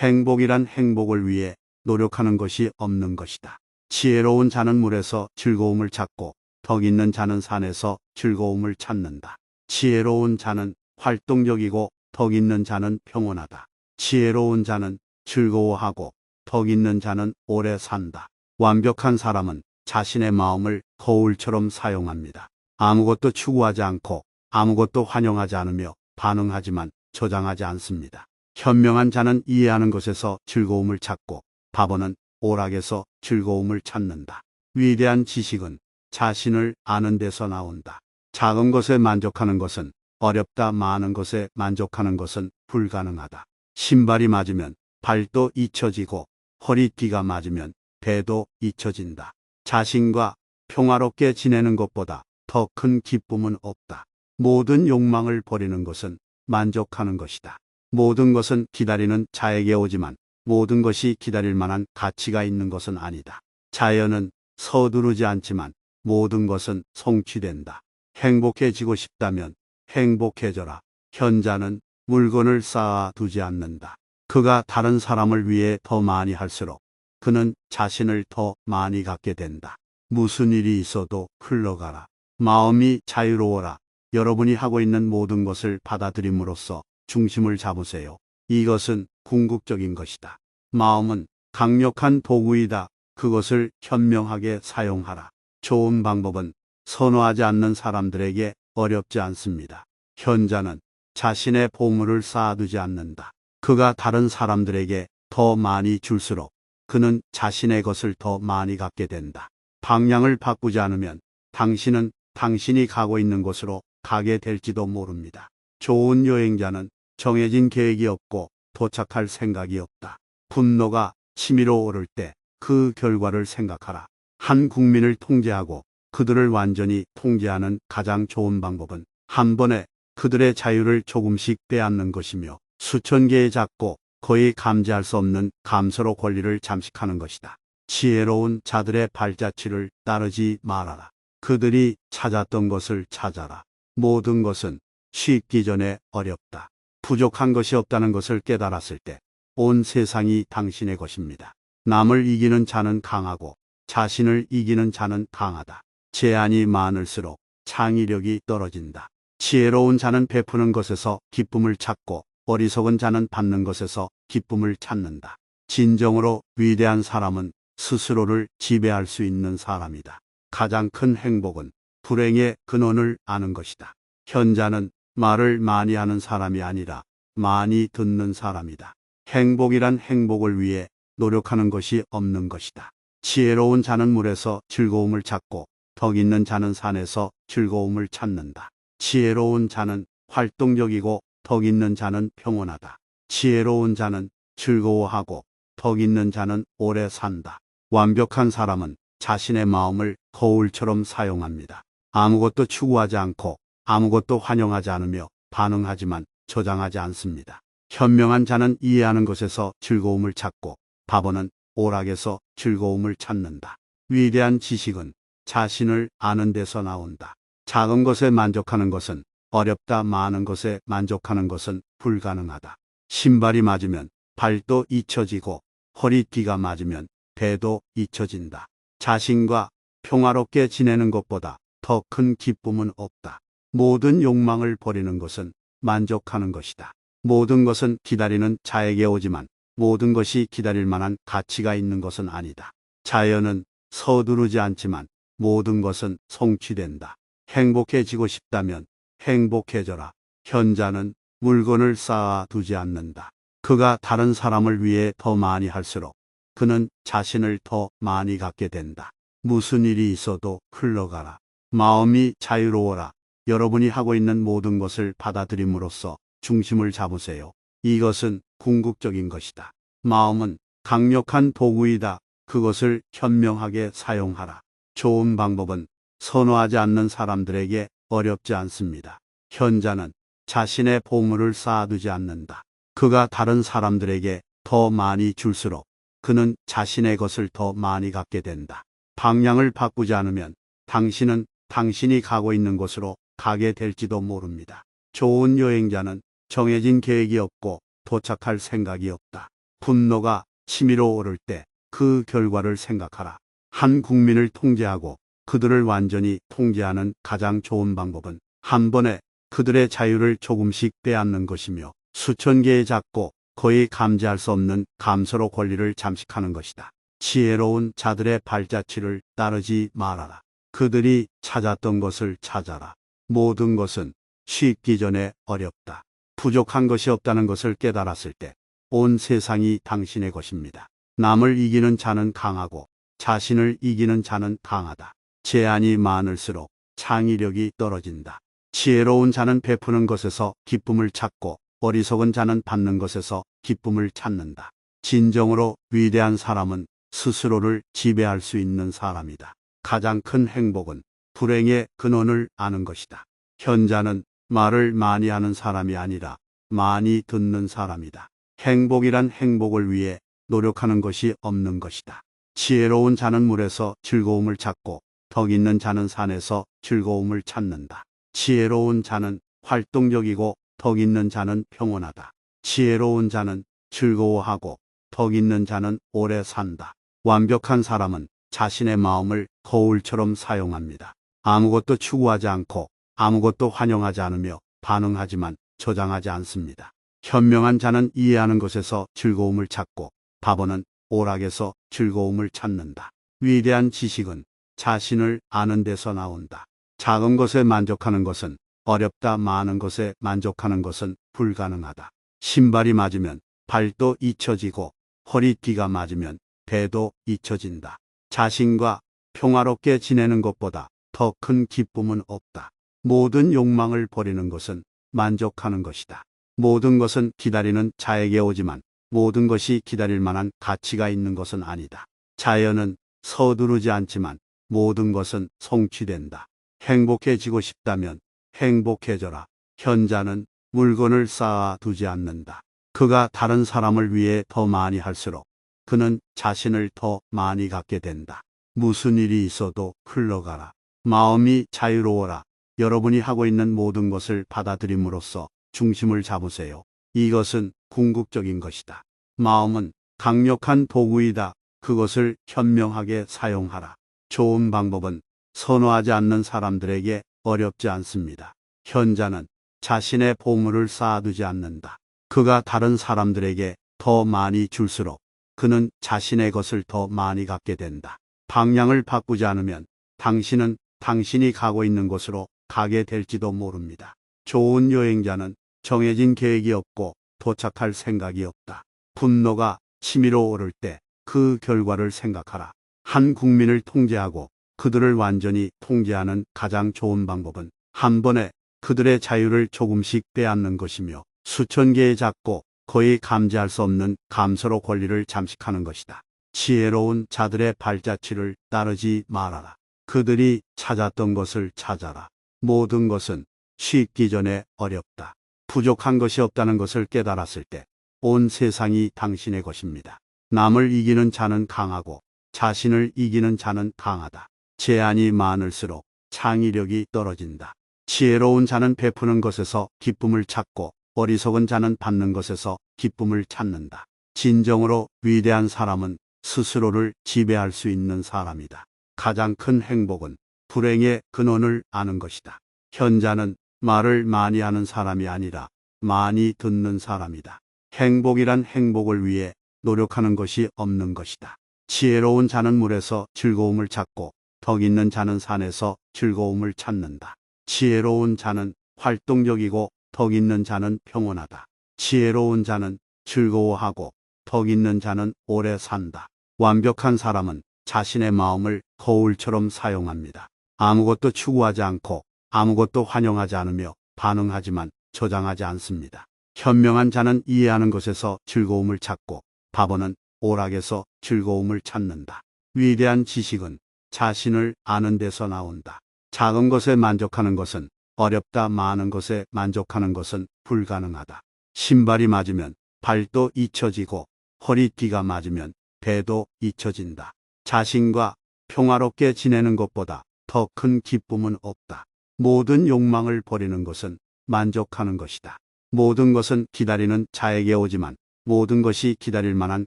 행복이란 행복을 위해 노력하는 것이 없는 것이다. 지혜로운 자는 물에서 즐거움을 찾고 덕 있는 자는 산에서 즐거움을 찾는다. 지혜로운 자는 활동적이고 덕 있는 자는 평온하다. 지혜로운 자는 즐거워하고 덕 있는 자는 오래 산다. 완벽한 사람은 자신의 마음을 거울처럼 사용합니다. 아무것도 추구하지 않고 아무것도 환영하지 않으며 반응하지만 저장하지 않습니다. 현명한 자는 이해하는 것에서 즐거움을 찾고 바보는 오락에서 즐거움을 찾는다. 위대한 지식은 자신을 아는 데서 나온다. 작은 것에 만족하는 것은 어렵다. 많은 것에 만족하는 것은 불가능하다. 신발이 맞으면 발도 잊혀지고 허리띠가 맞으면 배도 잊혀진다. 자신과 평화롭게 지내는 것보다 더 큰 기쁨은 없다. 모든 욕망을 버리는 것은 만족하는 것이다. 모든 것은 기다리는 자에게 오지만 모든 것이 기다릴 만한 가치가 있는 것은 아니다. 자연은 서두르지 않지만 모든 것은 성취된다. 행복해지고 싶다면 행복해져라. 현자는 물건을 쌓아 두지 않는다. 그가 다른 사람을 위해 더 많이 할수록 그는 자신을 더 많이 갖게 된다. 무슨 일이 있어도 흘러가라. 마음이 자유로워라. 여러분이 하고 있는 모든 것을 받아들임으로써 중심을 잡으세요. 이것은 궁극적인 것이다. 마음은 강력한 도구이다. 그것을 현명하게 사용하라. 좋은 방법은 선호하지 않는 사람들에게 어렵지 않습니다. 현자는 자신의 보물을 쌓아두지 않는다. 그가 다른 사람들에게 더 많이 줄수록 그는 자신의 것을 더 많이 갖게 된다. 방향을 바꾸지 않으면 당신은 당신이 가고 있는 곳으로 가게 될지도 모릅니다. 좋은 여행자는 정해진 계획이 없고 도착할 생각이 없다. 분노가 치밀어 오를 때 그 결과를 생각하라. 한 국민을 통제하고 그들을 완전히 통제하는 가장 좋은 방법은 한 번에 그들의 자유를 조금씩 빼앗는 것이며 수천 개의 작고 거의 감지할 수 없는 감소로 권리를 잠식하는 것이다. 지혜로운 자들의 발자취를 따르지 말아라. 그들이 찾았던 것을 찾아라. 모든 것은 쉽기 전에 어렵다. 부족한 것이 없다는 것을 깨달았을 때 온 세상이 당신의 것입니다. 남을 이기는 자는 강하고 자신을 이기는 자는 강하다. 제한이 많을수록 창의력이 떨어진다. 지혜로운 자는 베푸는 것에서 기쁨을 찾고 어리석은 자는 받는 것에서 기쁨을 찾는다. 진정으로 위대한 사람은 스스로를 지배할 수 있는 사람이다. 가장 큰 행복은 불행의 근원을 아는 것이다. 현자는 말을 많이 하는 사람이 아니라 많이 듣는 사람이다. 행복이란 행복을 위해 노력하는 것이 없는 것이다. 지혜로운 자는 물에서 즐거움을 찾고 덕 있는 자는 산에서 즐거움을 찾는다. 지혜로운 자는 활동적이고 덕 있는 자는 평온하다. 지혜로운 자는 즐거워하고 덕 있는 자는 오래 산다. 완벽한 사람은 자신의 마음을 거울처럼 사용합니다. 아무것도 추구하지 않고 아무것도 환영하지 않으며 반응하지만 저장하지 않습니다. 현명한 자는 이해하는 것에서 즐거움을 찾고 바보는 오락에서 즐거움을 찾는다. 위대한 지식은 자신을 아는 데서 나온다. 작은 것에 만족하는 것은 어렵다. 많은 것에 만족하는 것은 불가능하다. 신발이 맞으면 발도 잊혀지고 허리띠가 맞으면 배도 잊혀진다. 자신과 평화롭게 지내는 것보다 더 큰 기쁨은 없다. 모든 욕망을 버리는 것은 만족하는 것이다. 모든 것은 기다리는 자에게 오지만 모든 것이 기다릴 만한 가치가 있는 것은 아니다. 자연은 서두르지 않지만 모든 것은 성취된다. 행복해지고 싶다면 행복해져라. 현자는 물건을 쌓아 두지 않는다. 그가 다른 사람을 위해 더 많이 할수록 그는 자신을 더 많이 갖게 된다. 무슨 일이 있어도 흘러가라. 마음이 자유로워라. 여러분이 하고 있는 모든 것을 받아들임으로써 중심을 잡으세요. 이것은 궁극적인 것이다. 마음은 강력한 도구이다. 그것을 현명하게 사용하라. 좋은 방법은 선호하지 않는 사람들에게 어렵지 않습니다. 현자는 자신의 보물을 쌓아두지 않는다. 그가 다른 사람들에게 더 많이 줄수록 그는 자신의 것을 더 많이 갖게 된다. 방향을 바꾸지 않으면 당신은 당신이 가고 있는 곳으로 가게 될지도 모릅니다. 좋은 여행자는 정해진 계획이 없고 도착할 생각이 없다. 분노가 치밀어 오를 때 그 결과를 생각하라. 한 국민을 통제하고 그들을 완전히 통제하는 가장 좋은 방법은 한 번에 그들의 자유를 조금씩 빼앗는 것이며 수천 개의 작고 거의 감지할 수 없는 감서로 권리를 잠식하는 것이다. 지혜로운 자들의 발자취를 따르지 말아라. 그들이 찾았던 것을 찾아라. 모든 것은 쉽기 전에 어렵다. 부족한 것이 없다는 것을 깨달았을 때 온 세상이 당신의 것입니다. 남을 이기는 자는 강하고 자신을 이기는 자는 강하다. 제한이 많을수록 창의력이 떨어진다. 지혜로운 자는 베푸는 것에서 기쁨을 찾고 어리석은 자는 받는 것에서 기쁨을 찾는다. 진정으로 위대한 사람은 스스로를 지배할 수 있는 사람이다. 가장 큰 행복은 불행의 근원을 아는 것이다. 현자는 말을 많이 하는 사람이 아니라 많이 듣는 사람이다. 행복이란 행복을 위해 노력하는 것이 없는 것이다. 지혜로운 자는 물에서 즐거움을 찾고 덕 있는 자는 산에서 즐거움을 찾는다. 지혜로운 자는 활동적이고 덕 있는 자는 평온하다. 지혜로운 자는 즐거워하고 덕 있는 자는 오래 산다. 완벽한 사람은 자신의 마음을 거울처럼 사용합니다. 아무것도 추구하지 않고 아무것도 환영하지 않으며 반응하지만 저장하지 않습니다. 현명한 자는 이해하는 것에서 즐거움을 찾고 바보는 오락에서 즐거움을 찾는다. 위대한 지식은 자신을 아는 데서 나온다. 작은 것에 만족하는 것은 어렵다. 많은 것에 만족하는 것은 불가능하다. 신발이 맞으면 발도 잊혀지고 허리띠가 맞으면 배도 잊혀진다. 자신과 평화롭게 지내는 것보다 더 큰 기쁨은 없다. 모든 욕망을 버리는 것은 만족하는 것이다. 모든 것은 기다리는 자에게 오지만 모든 것이 기다릴 만한 가치가 있는 것은 아니다. 자연은 서두르지 않지만 모든 것은 성취된다. 행복해지고 싶다면 행복해져라. 현자는 물건을 쌓아 두지 않는다. 그가 다른 사람을 위해 더 많이 할수록 그는 자신을 더 많이 갖게 된다. 무슨 일이 있어도 흘러가라. 마음이 자유로워라. 여러분이 하고 있는 모든 것을 받아들임으로써 중심을 잡으세요. 이것은 궁극적인 것이다. 마음은 강력한 도구이다. 그것을 현명하게 사용하라. 좋은 방법은 선호하지 않는 사람들에게 어렵지 않습니다. 현자는 자신의 보물을 쌓아두지 않는다. 그가 다른 사람들에게 더 많이 줄수록 그는 자신의 것을 더 많이 갖게 된다. 방향을 바꾸지 않으면 당신은 당신이 가고 있는 곳으로 가게 될지도 모릅니다. 좋은 여행자는 정해진 계획이 없고 도착할 생각이 없다. 분노가 치밀어 오를 때 그 결과를 생각하라. 한 국민을 통제하고 그들을 완전히 통제하는 가장 좋은 방법은 한 번에 그들의 자유를 조금씩 빼앗는 것이며 수천 개의 작고 거의 감지할 수 없는 감서로 권리를 잠식하는 것이다. 지혜로운 자들의 발자취를 따르지 말아라. 그들이 찾았던 것을 찾아라. 모든 것은 쉽기 전에 어렵다. 부족한 것이 없다는 것을 깨달았을 때 온 세상이 당신의 것입니다. 남을 이기는 자는 강하고 자신을 이기는 자는 강하다. 제한이 많을수록 창의력이 떨어진다. 지혜로운 자는 베푸는 것에서 기쁨을 찾고 어리석은 자는 받는 것에서 기쁨을 찾는다. 진정으로 위대한 사람은 스스로를 지배할 수 있는 사람이다. 가장 큰 행복은 불행의 근원을 아는 것이다. 현자는 말을 많이 하는 사람이 아니라 많이 듣는 사람이다. 행복이란 행복을 위해 노력하는 것이 없는 것이다. 지혜로운 자는 물에서 즐거움을 찾고 덕 있는 자는 산에서 즐거움을 찾는다. 지혜로운 자는 활동적이고 덕 있는 자는 평온하다. 지혜로운 자는 즐거워하고 덕 있는 자는 오래 산다. 완벽한 사람은 자신의 마음을 거울처럼 사용합니다. 아무것도 추구하지 않고 아무것도 환영하지 않으며 반응하지만 저장하지 않습니다. 현명한 자는 이해하는 것에서 즐거움을 찾고 바보는 오락에서 즐거움을 찾는다. 위대한 지식은 자신을 아는 데서 나온다. 작은 것에 만족하는 것은 어렵다. 많은 것에 만족하는 것은 불가능하다. 신발이 맞으면 발도 잊혀지고 허리띠가 맞으면 배도 잊혀진다. 자신과 평화롭게 지내는 것보다 더 큰 기쁨은 없다. 모든 욕망을 버리는 것은 만족하는 것이다. 모든 것은 기다리는 자에게 오지만 모든 것이 기다릴 만한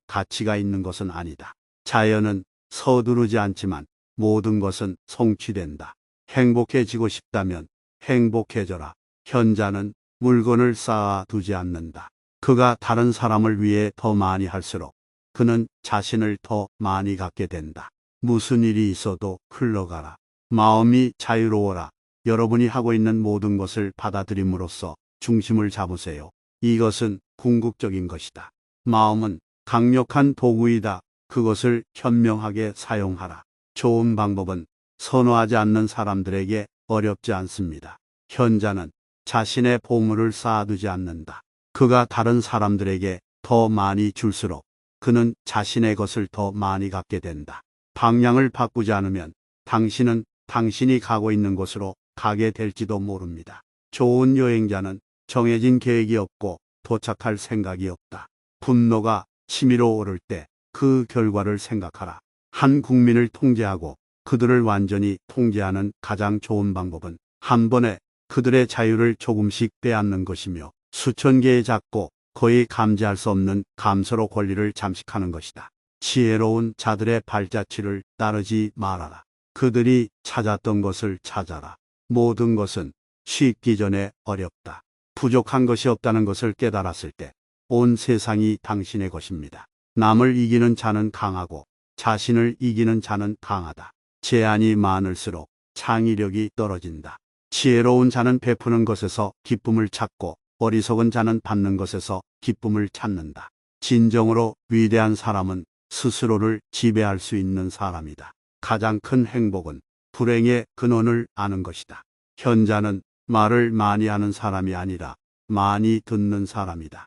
가치가 있는 것은 아니다. 자연은 서두르지 않지만 모든 것은 성취된다. 행복해지고 싶다면 행복해져라. 현자는 물건을 쌓아 두지 않는다. 그가 다른 사람을 위해 더 많이 할수록 그는 자신을 더 많이 갖게 된다. 무슨 일이 있어도 흘러가라. 마음이 자유로워라. 여러분이 하고 있는 모든 것을 받아들임으로써 중심을 잡으세요. 이것은 궁극적인 것이다. 마음은 강력한 도구이다. 그것을 현명하게 사용하라. 좋은 방법은 선호하지 않는 사람들에게 어렵지 않습니다. 현자는 자신의 보물을 쌓아두지 않는다. 그가 다른 사람들에게 더 많이 줄수록 그는 자신의 것을 더 많이 갖게 된다. 방향을 바꾸지 않으면 당신은 당신이 가고 있는 곳으로 가게 될지도 모릅니다. 좋은 여행자는 정해진 계획이 없고 도착할 생각이 없다. 분노가 치밀어 오를 때 그 결과를 생각하라. 한 국민을 통제하고 그들을 완전히 통제하는 가장 좋은 방법은 한 번에 그들의 자유를 조금씩 빼앗는 것이며 수천 개의 작고 거의 감지할 수 없는 감소로 권리를 잠식하는 것이다. 지혜로운 자들의 발자취를 따르지 말아라. 그들이 찾았던 것을 찾아라. 모든 것은 쉽기 전에 어렵다. 부족한 것이 없다는 것을 깨달았을 때 온 세상이 당신의 것입니다. 남을 이기는 자는 강하고 자신을 이기는 자는 강하다. 제한이 많을수록 창의력이 떨어진다. 지혜로운 자는 베푸는 것에서 기쁨을 찾고 어리석은 자는 받는 것에서 기쁨을 찾는다. 진정으로 위대한 사람은 스스로를 지배할 수 있는 사람이다. 가장 큰 행복은 불행의 근원을 아는 것이다. 현자는 말을 많이 하는 사람이 아니라 많이 듣는 사람이다.